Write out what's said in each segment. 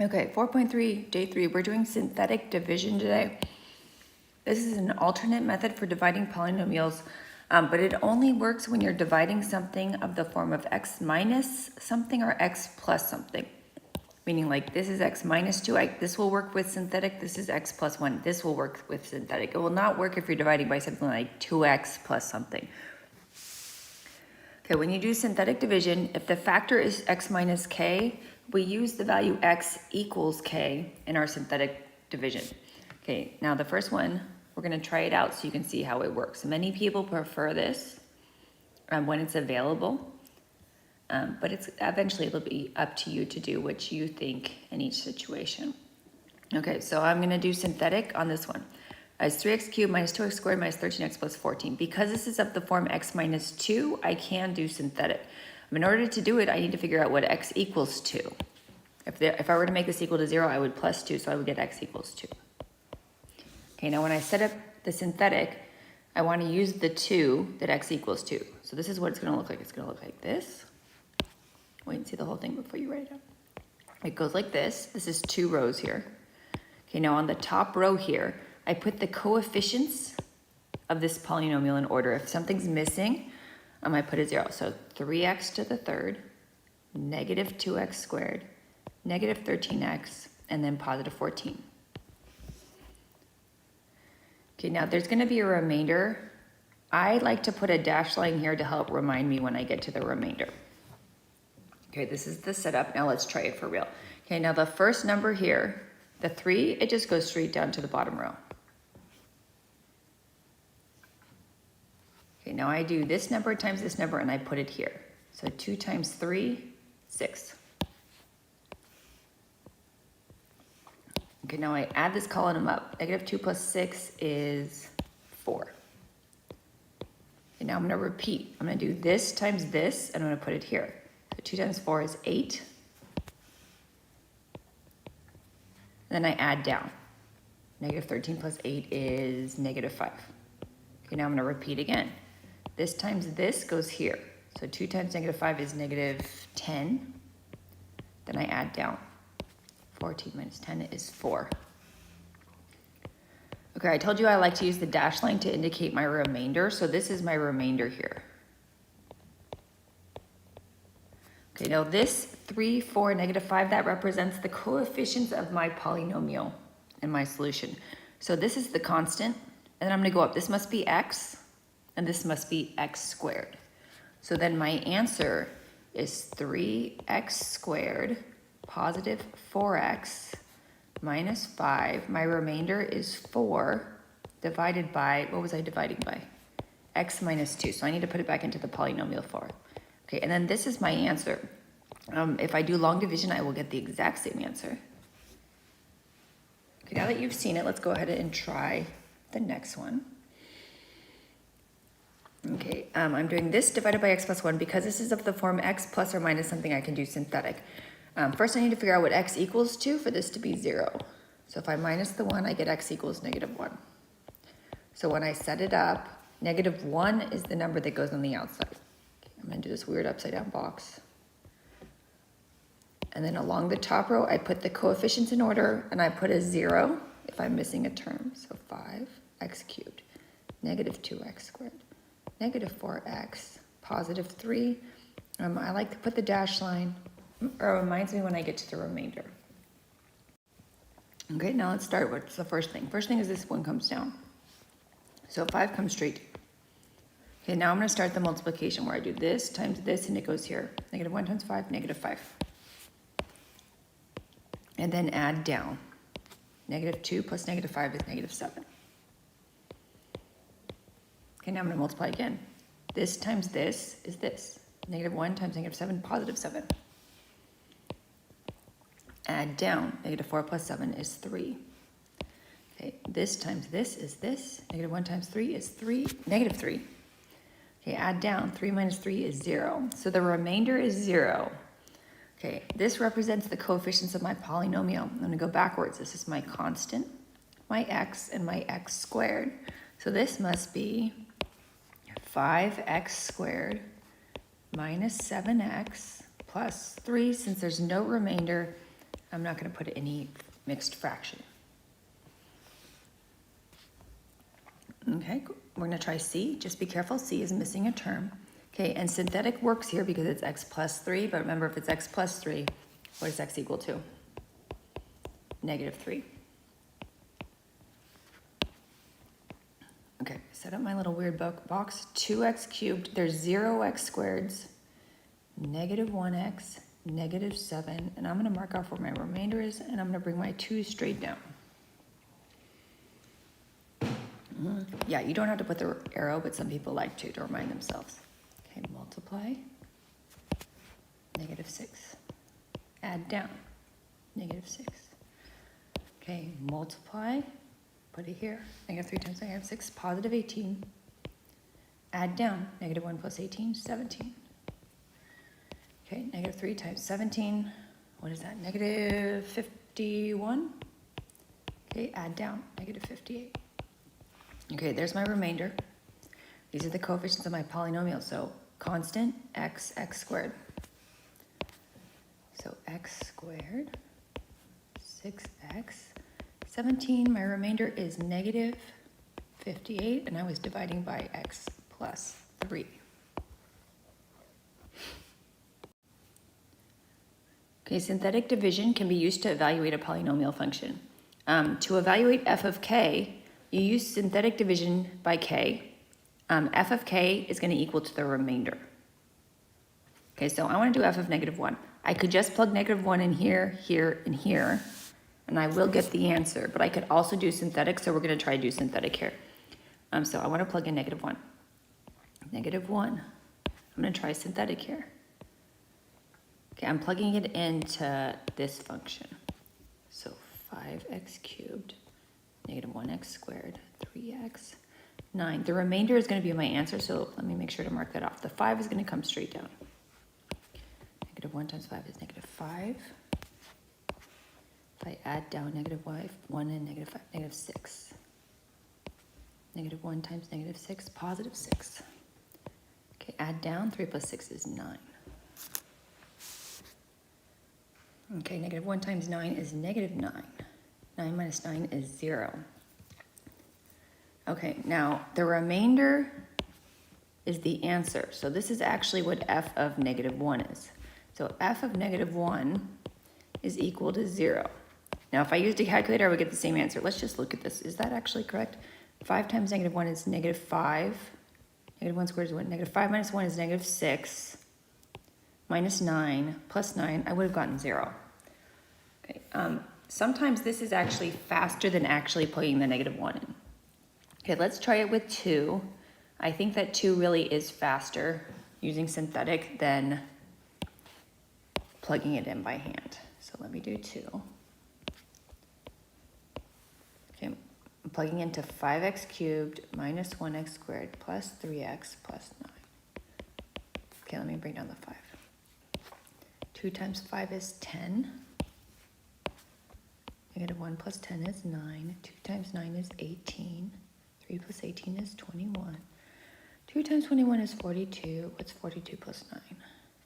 Okay, 4.3, day 3, we're doing synthetic division today. This is an alternate method for dividing polynomials, but it only works when you're dividing something of the form of x minus something or x plus something. Meaning like this is x minus 2, this will work with synthetic, this is x plus 1, this will work with synthetic. It will not work if you're dividing by something like 2x plus something. Okay, when you do synthetic division, if the factor is x minus k, we use the value x equals k in our synthetic division. Okay, now the first one, we're gonna try it out so you can see how it works. Many people prefer this when it's available, but eventually it'll be up to you to do what you think in each situation. Okay, so I'm gonna do synthetic on this one. As 3x cubed minus 2x squared minus 13x plus 14. Because this is of the form x minus 2, I can do synthetic. In order to do it, I need to figure out what x equals 2. If I were to make this equal to 0, I would plus 2, so I would get x equals 2. Okay, now when I set up the synthetic, I want to use the 2 that x equals 2. So this is what it's going to look like. It's going to look like this. Wait and see the whole thing before you write it out. It goes like this. This is 2 rows here. Okay, now on the top row here, I put the coefficients of this polynomial in order. If something's missing, I put a 0. So 3x to the third, negative 2x squared, negative 13x, and then positive 14. Okay, now there's going to be a remainder. I like to put a dash line here to help remind me when I get to the remainder. Okay, this is the setup. Now let's try it for real. Okay, now the first number here, the 3, it just goes straight down to the bottom row. Okay, now I do this number times this number and I put it here. So 2 times 3, 6. Okay, now I add this column up. Negative 2 plus 6 is 4. Okay, now I'm gonna repeat. I'm gonna do this times this and I'm gonna put it here. So 2 times 4 is 8. Then I add down. Negative 13 plus 8 is negative 5. Okay, now I'm gonna repeat again. This times this goes here. So 2 times negative 5 is negative 10. Then I add down. 14 minus 10 is 4. Okay, I told you I like to use the dash line to indicate my remainder. So this is my remainder here. Okay, now this 3, 4, negative 5, that represents the coefficients of my polynomial in my solution. So this is the constant, and then I'm gonna go up. This must be x, and this must be x squared. So then my answer is 3x squared positive 4x minus 5. My remainder is 4 divided by, what was I dividing by? X minus 2. So I need to put it back into the polynomial form. Okay, and then this is my answer. If I do long division, I will get the exact same answer. Okay, now that you've seen it, let's go ahead and try the next one. Okay, I'm doing this divided by x plus 1 because this is of the form x plus or minus something. I can do synthetic. First, I need to figure out what x equals to for this to be 0. So if I minus the 1, I get x equals negative 1. So when I set it up, negative 1 is the number that goes on the outside. Okay, I'm going to do this weird upside down box. And then along the top row, I put the coefficients in order, and I put a 0 if I'm missing a term. So 5x cubed, negative 2x squared, negative 4x, positive 3. I like to put the dash line. It reminds me when I get to the remainder. Okay, now let's start. What's the first thing? First thing is this one comes down. So 5 comes straight. Okay, now I'm going to start the multiplication where I do this times this and it goes here. Negative 1 times 5, negative 5. And then add down. Negative 2 plus negative 5 is negative 7. Okay, now I'm going to multiply again. This times this is this. Negative 1 times negative 7, positive 7. Add down. Negative 4 plus 7 is 3. Okay, this times this is this. Negative 1 times 3 is 3, negative 3. Okay, add down. 3 minus 3 is 0. So the remainder is 0. Okay, this represents the coefficients of my polynomial. I'm going to go backwards. This is my constant, my x, and my x squared. So this must be 5x squared minus 7x plus 3. Since there's no remainder, I'm not gonna put any mixed fraction. Okay, we're gonna try C. Just be careful, C is missing a term. Okay, and synthetic works here because it's x plus 3, but remember if it's x plus 3, what is x equal to? -3. Okay, set up my little weird box. 2x cubed, there's 0x squareds, -1x, -7, and I'm gonna mark off where my remainder is, and I'm gonna bring my 2 straight down. Yeah, you don't have to put the arrow, but some people like to remind themselves. Okay, multiply, -6. Add down, -6. Okay, multiply, put it here, -3 times -6, positive 18. Add down, -1 plus 18, 17. Okay, -3 times 17, what is that, -51? Okay, add down, -58. Okay, there's my remainder. These are the coefficients of my polynomial, so constant x squared. So x squared, 6x, 17, my remainder is -58, and I was dividing by x plus 3. Okay, synthetic division can be used to evaluate a polynomial function. To evaluate f of k, you use synthetic division by k. F of k is going to equal to the remainder. Okay, so I want to do f of -1. I could just plug -1 in here, here, and here, and I will get the answer, but I could also do synthetic, so we're going to try to do synthetic here. So I want to plug in -1. -1. I'm going to try synthetic here. Okay, I'm plugging it into this function. So 5x cubed, -1x squared, 3x, 9. The remainder is going to be my answer, so let me make sure to mark that off. The 5 is going to come straight down. -1 times 5 is -5. If I add down -1 and -5, -6. -1 times -6, positive 6. Okay, add down, 3 plus 6 is 9. Okay, -1 times 9 is -9. 9 minus 9 is 0. Okay, now the remainder is the answer. So this is actually what f of -1 is. So f of -1 is equal to 0. Now if I used a calculator, I would get the same answer. Let's just look at this. Is that actually correct? 5 times -1 is -5. -1 squared is what? -5 minus 1 is -6. Minus 9 plus 9, I would have gotten 0. Okay, sometimes this is actually faster than actually plugging the -1 in. Okay, let's try it with 2. I think that 2 really is faster using synthetic than plugging it in by hand. So let me do 2. Okay, I'm plugging into 5x cubed minus 1x squared plus 3x plus 9. Okay, let me bring down the 5. 2 times 5 is 10. -1 plus 10 is 9. 2 times 9 is 18. 3 plus 18 is 21. 2 times 21 is 42. What's 42 plus 9?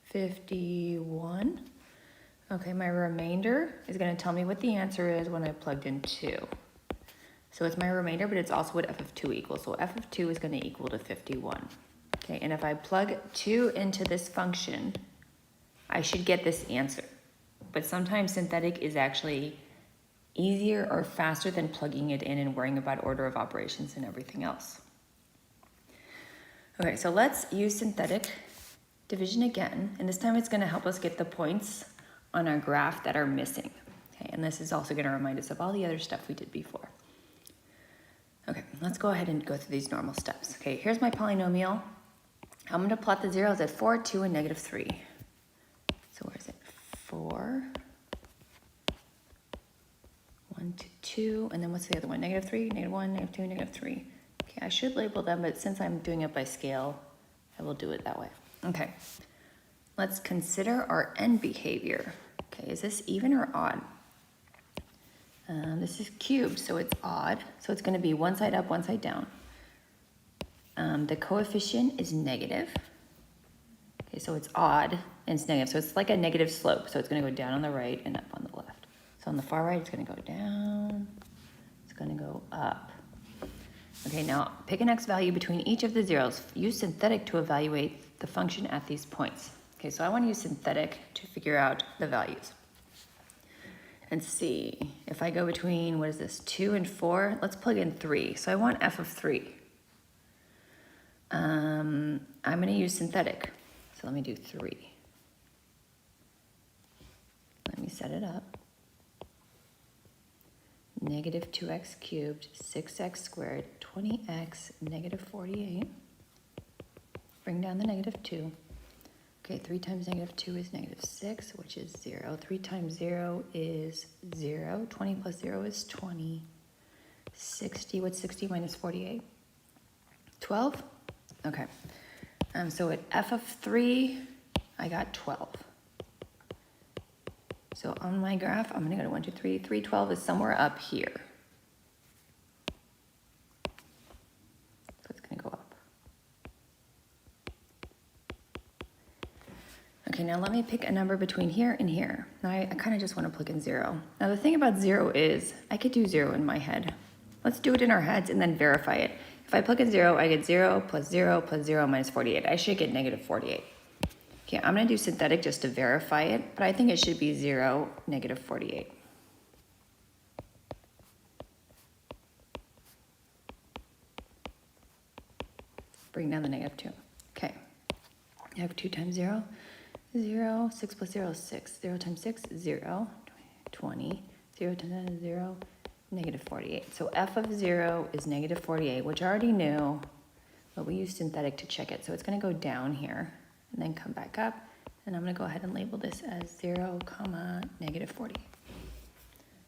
51. Okay, my remainder is going to tell me what the answer is when I plugged in 2. So it's my remainder, but it's also what f of 2 equals. So f of 2 is going to equal to 51. Okay, and if I plug 2 into this function, I should get this answer. But sometimes synthetic is actually easier or faster than plugging it in and worrying about order of operations and everything else. Okay, so let's use synthetic division again, and this time it's going to help us get the points on our graph that are missing. Okay, and this is also going to remind us of all the other stuff we did before. Okay, let's go ahead and go through these normal steps. Okay, here's my polynomial. I'm going to plot the zeros at 4, 2, and -3. So where is it? 4, 1 to 2, and then what's the other one? -3, -1, -2, -3. Okay, I should label them, but since I'm doing it by scale, I will do it that way. Okay, let's consider our end behavior. Okay, is this even or odd? This is cubed, so it's odd. So it's going to be one side up, one side down. The coefficient is negative. Okay, so it's odd and it's negative. So it's like a negative slope. So it's going to go down on the right and up on the left. So on the far right, it's gonna go down, it's gonna go up. Okay, now pick an x value between each of the zeros. Use synthetic to evaluate the function at these points. Okay, so I want to use synthetic to figure out the values. And see, if I go between, what is this, 2 and 4, let's plug in 3. So I want f of 3. I'm going to use synthetic. So let me do 3. Let me set it up. Negative 2x cubed, 6x squared, 20x, negative 48. Bring down the negative 2. Okay, 3 times negative 2 is negative 6, which is 0. 3 times 0 is 0. 20 plus 0 is 20. 60, what's 60 minus 48? 12? Okay. So at f of 3, I got 12. So on my graph, I'm going to go to 1, 2, 3. 3, 12 is somewhere up here. So it's going to go up. Okay, now let me pick a number between here and here. Now I kind of just want to plug in 0. Now the thing about 0 is I could do 0 in my head. Let's do it in our heads and then verify it. If I plug in 0, I get 0 plus 0 plus 0 minus 48. I should get negative 48. Okay, I'm going to do synthetic just to verify it, but I think it should be 0, negative 48. Bring down the negative 2. Okay, I have 2 times 0, 0, 6 plus 0 is 6. 0 times 6, 0, 20. 0 times 9 is 0, negative 48. So f of 0 is negative 48, which I already knew, but we used synthetic to check it. So it's going to go down here and then come back up. And I'm going to go ahead and label this as 0, comma, negative 40.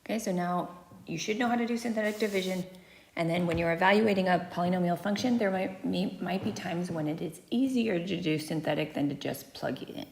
Okay, so now you should know how to do synthetic division. And then when you're evaluating a polynomial function, there might be times when it is easier to do synthetic than to just plug it in.